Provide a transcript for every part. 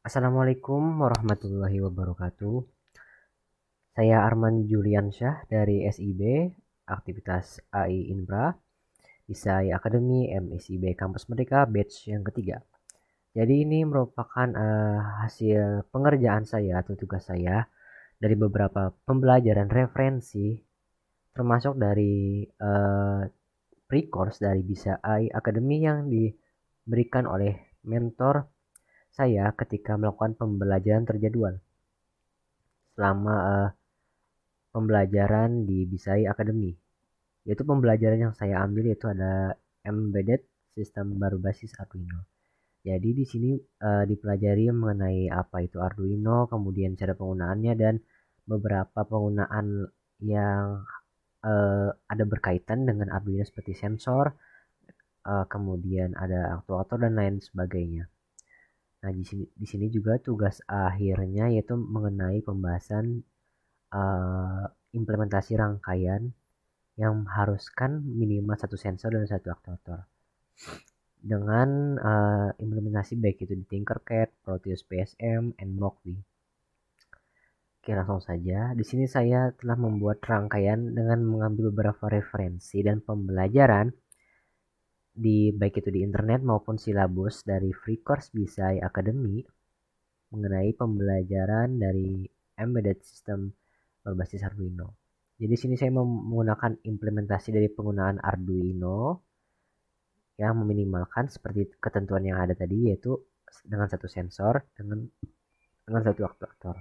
Assalamualaikum warahmatullahi wabarakatuh. Saya Arman Juliansyah dari SIB, aktivitas AI Infra, Isai Akademi MSIB Kampus Merdeka batch yang ketiga. Jadi ini merupakan hasil pengerjaan saya atau tugas saya dari beberapa pembelajaran referensi, termasuk dari pre-course dari Bisa AI Akademi yang diberikan oleh mentor saya ketika melakukan pembelajaran terjadwal selama pembelajaran di Bisai Academy. Yaitu pembelajaran yang saya ambil yaitu ada embedded sistem berbasis Arduino. Jadi di sini dipelajari mengenai apa itu Arduino, kemudian cara penggunaannya dan beberapa penggunaan yang ada berkaitan dengan Arduino seperti sensor, kemudian ada aktuator dan lain sebagainya. Nah, di sini juga tugas akhirnya yaitu mengenai pembahasan uh, implementasi rangkaian yang mengharuskan minimal satu sensor dan satu aktuator dengan implementasi baik itu di Tinkercad, Proteus PSM, and Mockley. Oke, langsung saja. Di sini saya telah membuat rangkaian dengan mengambil beberapa referensi dan pembelajaran di baik itu di internet maupun silabus dari Free Course Bisai Academy mengenai pembelajaran dari embedded system berbasis Arduino. Jadi sini saya menggunakan implementasi dari penggunaan Arduino yang meminimalkan seperti ketentuan yang ada tadi yaitu dengan satu sensor dengan satu aktuator.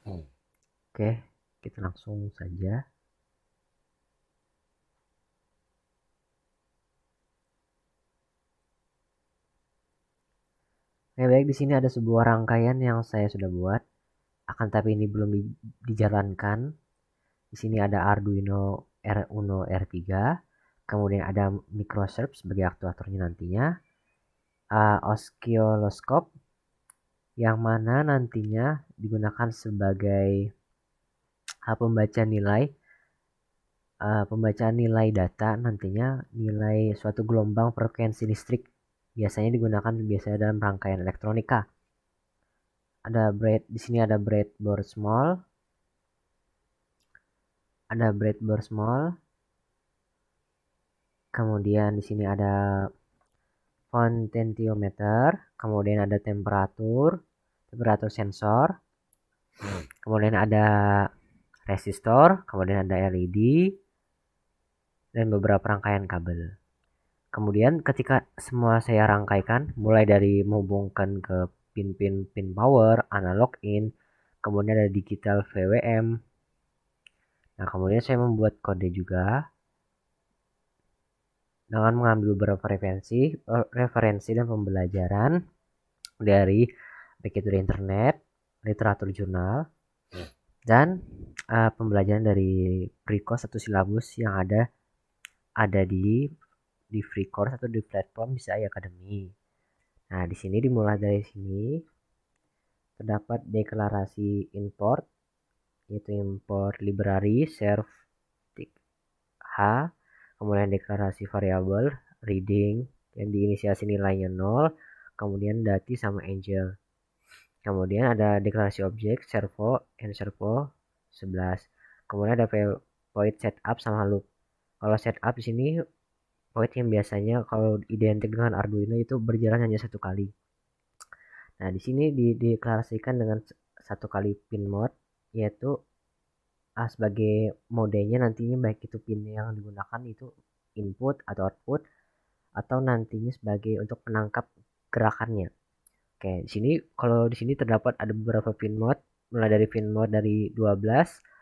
Oke, kita langsung saja. Oke, baik di sini ada sebuah rangkaian yang saya sudah buat, akan tapi ini belum dijalankan. Di sini ada Arduino R1 R3, kemudian ada microserv sebagai aktuatornya nantinya, oscilloscope yang mana nantinya digunakan sebagai pembacaan nilai data nantinya nilai suatu gelombang frekuensi listrik biasanya digunakan dalam rangkaian elektronika. Di sini ada breadboard small, kemudian di sini ada potentiometer, kemudian ada temperatur sensor, kemudian ada resistor, kemudian ada LED, dan beberapa rangkaian kabel. Kemudian ketika semua saya rangkaikan, mulai dari menghubungkan ke pin power, analog in, kemudian ada digital VWM. Nah, kemudian saya membuat kode juga dengan mengambil beberapa referensi dan pembelajaran dari baik itu dari internet, literatur jurnal, dan pembelajaran dari pre-course atau silabus yang ada di free course atau di platform Bisa Academy. Nah, di sini dimulai dari sini terdapat deklarasi import, yaitu import library serve h, kemudian deklarasi variabel reading yang diinisiasi nilainya 0, kemudian dati sama angel. Kemudian ada deklarasi objek servo and servo 11. Kemudian ada void setup sama loop. Kalau setup di sini void yang biasanya kalau identik dengan Arduino itu berjalan hanya satu kali. Nah, di sini dideklarasikan dengan satu kali pin mode, yaitu sebagai modenya nantinya baik itu pin yang digunakan itu input atau output atau nantinya sebagai untuk penangkap gerakannya. Oke, di sini terdapat ada beberapa pin mode, mulai dari pin mode dari 12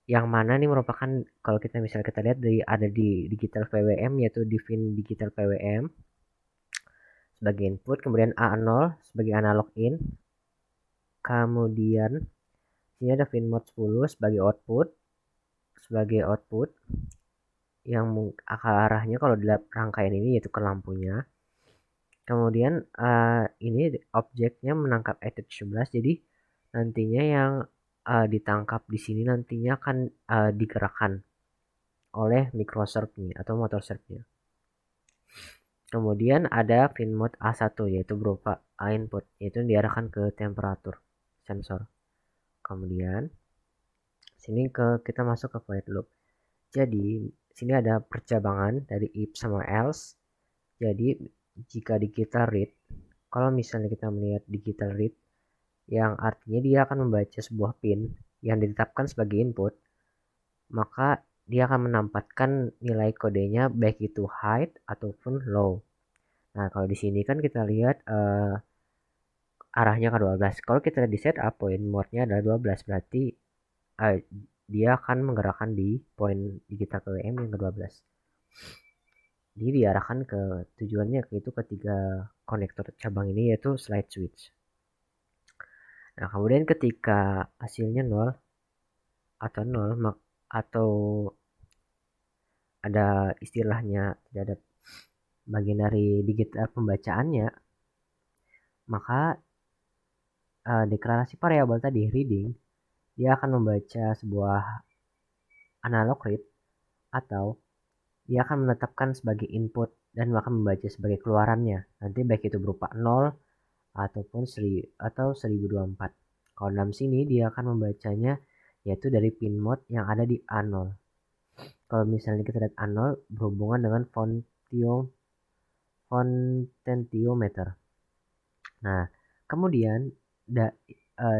yang mana ini merupakan kalau kita lihat ada di digital PWM yaitu di pin digital PWM sebagai input, kemudian A0 sebagai analog in, kemudian sini ada pin mode 10 sebagai output yang arahnya kalau di rangkaian ini yaitu ke lampunya. Kemudian ini objeknya menangkap attach 11, jadi nantinya yang ditangkap di sini nantinya akan digerakkan oleh microserve nih atau motor serve-nya. Kemudian ada pin mode A1 yaitu berupa input, yaitu diarahkan ke temperatur sensor. Kemudian sini kita masuk ke void loop. Jadi sini ada percabangan dari if sama else. Jadi jika digital read, kalau misalnya kita melihat digital read, yang artinya dia akan membaca sebuah pin yang ditetapkan sebagai input, maka dia akan menampakkan nilai kodenya baik itu high ataupun low. Nah, kalau di sini kan kita lihat arahnya ke 12. Kalau kita di setup point mode-nya adalah 12, berarti dia akan menggerakkan di poin digital KWM yang ke-12. Jadi diarahkan ke tujuannya yaitu ketiga konektor cabang ini, yaitu slide switch. Nah, kemudian ketika hasilnya 0 atau 0 atau ada istilahnya tidak ada bagian dari digital pembacaannya, maka deklarasi variabel tadi reading dia akan membaca sebuah analog read atau dia akan menetapkan sebagai input dan akan membaca sebagai keluarannya. Nanti baik itu berupa 0 ataupun 1000 atau 1024. Kalau dalam sini dia akan membacanya yaitu dari pin mode yang ada di A0. Kalau misalnya kita lihat A0 berhubungan dengan potentiometer. Nah, kemudian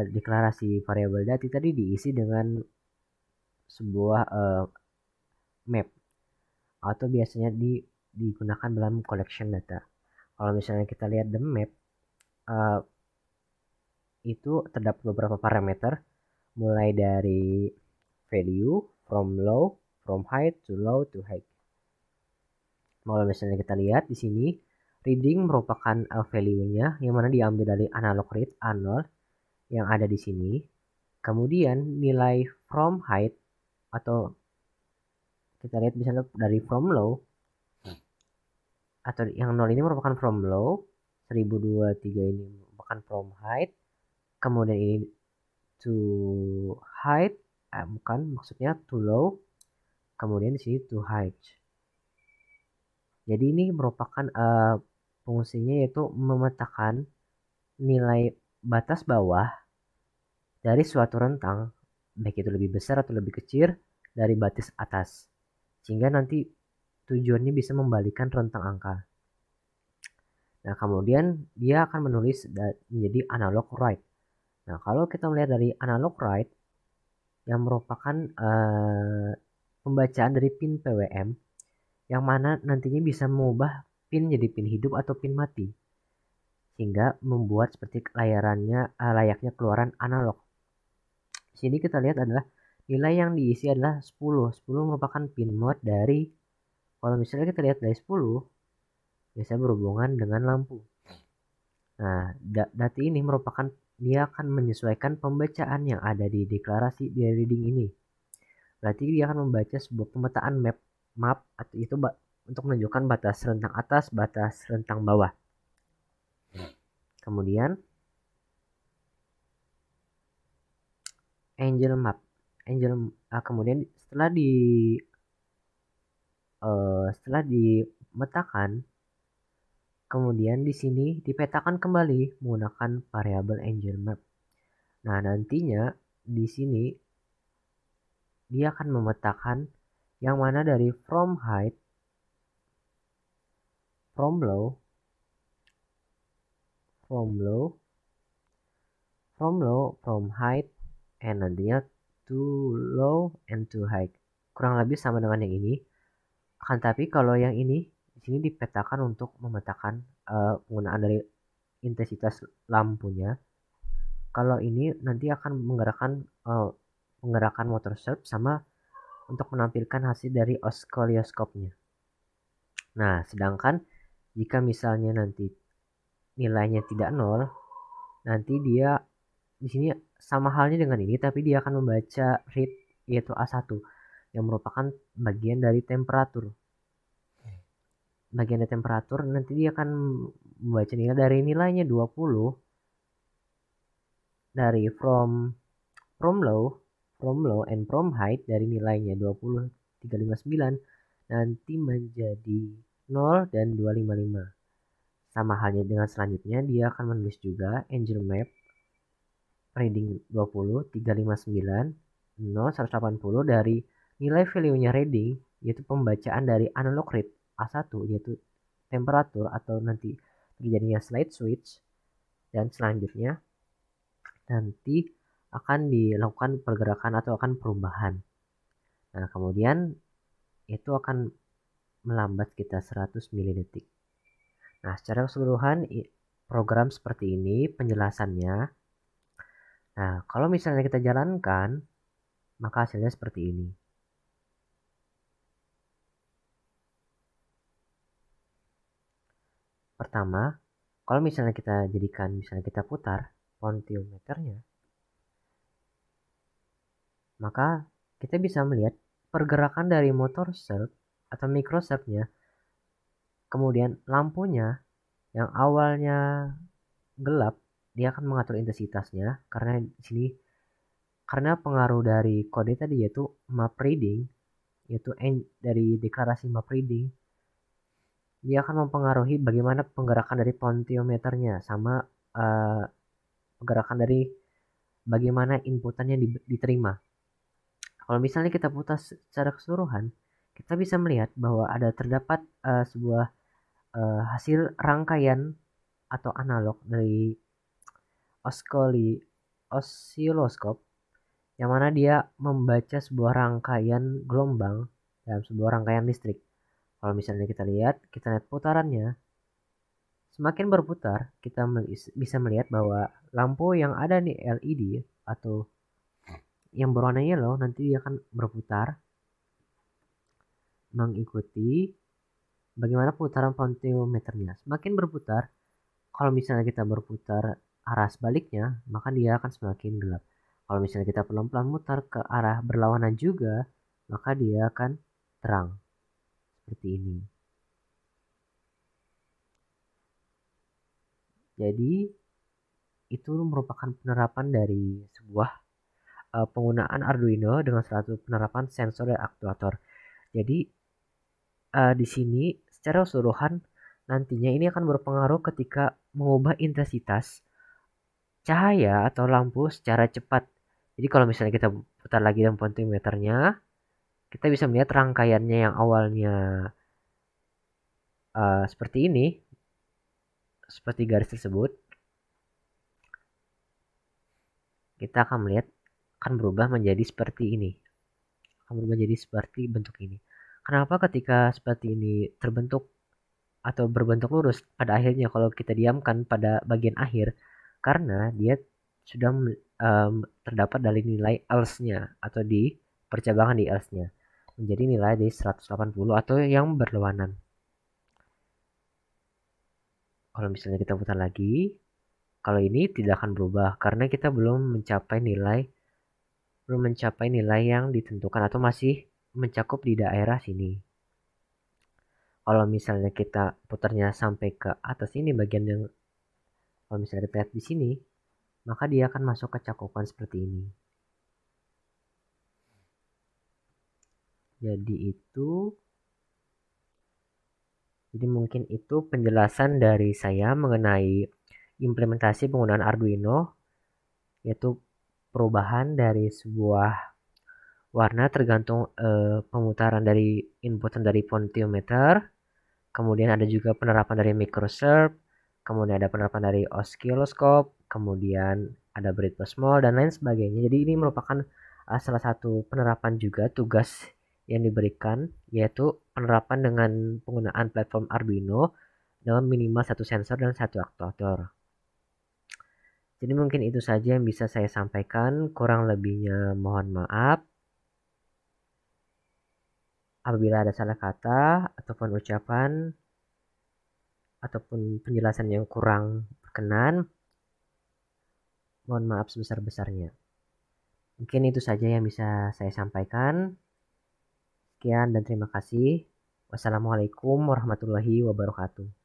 deklarasi variabel dati tadi diisi dengan sebuah map atau biasanya digunakan dalam collection data. Kalau misalnya kita lihat the map, itu terdapat beberapa parameter mulai dari value from high to low to high. Kalau misalnya kita lihat di sini reading merupakan value-nya yang mana diambil dari analog read A0 yang ada di sini. Kemudian nilai from height atau kita lihat misalnya dari from low atau yang 0 ini merupakan from low, 1023 ini merupakan from height, kemudian ini to height, bukan, maksudnya to low, kemudian di sini to height. Jadi ini merupakan fungsinya yaitu memetakan nilai batas bawah dari suatu rentang, baik itu lebih besar atau lebih kecil dari batas atas, sehingga nanti tujuannya bisa membalikan rentang angka. Nah, kemudian dia akan menulis menjadi analog write. Nah, kalau kita melihat dari analog write yang merupakan pembacaan dari pin PWM yang mana nantinya bisa mengubah pin jadi pin hidup atau pin mati, sehingga membuat seperti layarannya layaknya keluaran analog. Di sini kita lihat adalah nilai yang diisi adalah 10. 10 merupakan pin mode dari, kalau misalnya kita lihat dari 10 biasanya berhubungan dengan lampu. Nah, data ini merupakan dia akan menyesuaikan pembacaan yang ada di deklarasi di reading ini. Berarti dia akan membaca sebuah pemetaan map atau itu untuk menunjukkan batas rentang atas, batas rentang bawah. Kemudian kemudian setelah dimetakan, kemudian di sini dipetakan kembali menggunakan variabel angel map. Nah, nantinya di sini dia akan memetakan yang mana dari from height, from low, from height, and nantinya to low and to high. Kurang lebih sama dengan yang ini. Akan tapi kalau yang ini di sini dipetakan untuk memetakan penggunaan dari intensitas lampunya. Kalau ini nanti akan menggerakkan motor surf sama untuk menampilkan hasil dari oscilloscope-nya. Nah, sedangkan jika misalnya nanti nilainya tidak 0, nanti dia di sini sama halnya dengan ini, tapi dia akan membaca read yaitu A1 yang merupakan bagian dari temperatur. Bagian dari temperatur nanti dia akan membaca nilai dari nilainya 20 dari from low and from height dari nilainya 20,359 nanti menjadi 0 dan 255. Sama halnya dengan selanjutnya, dia akan menulis juga angel map reading 20, 359, 0, 180 dari nilai value-nya reading, yaitu pembacaan dari analog read A1, yaitu temperatur atau nanti terjadinya slide switch, dan selanjutnya nanti akan dilakukan pergerakan atau akan perubahan. Nah, kemudian itu akan melambat kita 100 milidetik. Nah, secara keseluruhan program seperti ini penjelasannya. Nah, kalau misalnya kita jalankan, maka hasilnya seperti ini. Pertama, kalau misalnya kita jadikan, misalnya kita putar potentiometernya, maka kita bisa melihat pergerakan dari motor circuit atau microcircuitnya. Kemudian lampunya yang awalnya gelap, dia akan mengatur intensitasnya karena di sini karena pengaruh dari kode tadi yaitu map reading, yaitu dari deklarasi map reading, dia akan mempengaruhi bagaimana penggerakan dari potentiometernya sama pergerakan dari bagaimana inputannya diterima. Kalau misalnya kita putar secara keseluruhan, kita bisa melihat bahwa terdapat sebuah hasil rangkaian atau analog dari osiloskop yang mana dia membaca sebuah rangkaian gelombang dalam sebuah rangkaian listrik. Kalau misalnya kita lihat putarannya, semakin berputar, kita bisa melihat bahwa lampu yang ada di LED atau yang berwarna yellow nanti dia akan berputar mengikuti bagaimana putaran potentiometernya. Semakin berputar, kalau misalnya kita berputar arah sebaliknya, maka dia akan semakin gelap. Kalau misalnya kita pelan-pelan mutar ke arah berlawanan juga, maka dia akan terang. Seperti ini. Jadi, itu merupakan penerapan dari sebuah penggunaan Arduino dengan suatu penerapan sensor dan aktuator. Jadi, di sini secara keseluruhan nantinya ini akan berpengaruh ketika mengubah intensitas cahaya atau lampu secara cepat. Jadi kalau misalnya kita putar lagi dan potentiometernya, kita bisa melihat rangkaiannya yang awalnya seperti ini, seperti garis tersebut, kita akan melihat akan berubah menjadi seperti ini, akan berubah menjadi seperti bentuk ini. Kenapa ketika seperti ini terbentuk atau berbentuk lurus pada akhirnya kalau kita diamkan pada bagian akhir? Karena dia sudah terdapat dari nilai ELS-nya atau di percabangan di ELS-nya menjadi nilai di 180 atau yang berlawanan. Kalau misalnya kita putar lagi, kalau ini tidak akan berubah karena kita belum mencapai nilai yang ditentukan atau masih mencakup di daerah sini. Kalau misalnya kita putarnya sampai ke atas ini bagian yang kalau misalnya kita lihat di sini, maka dia akan masuk ke cakupan seperti ini. Jadi mungkin itu penjelasan dari saya mengenai implementasi penggunaan Arduino, yaitu perubahan dari sebuah warna tergantung pemutaran dari inputan dari potentiometer. Kemudian ada juga penerapan dari microcircuit, kemudian ada penerapan dari osiloskop, kemudian ada breadboard small dan lain sebagainya. Jadi ini merupakan salah satu penerapan juga tugas yang diberikan, yaitu penerapan dengan penggunaan platform Arduino dengan minimal satu sensor dan satu aktuator. Jadi mungkin itu saja yang bisa saya sampaikan, kurang lebihnya mohon maaf. Apabila ada salah kata ataupun ucapan ataupun penjelasan yang kurang berkenan, mohon maaf sebesar-besarnya. Mungkin itu saja yang bisa saya sampaikan. Sekian dan terima kasih. Wassalamualaikum warahmatullahi wabarakatuh.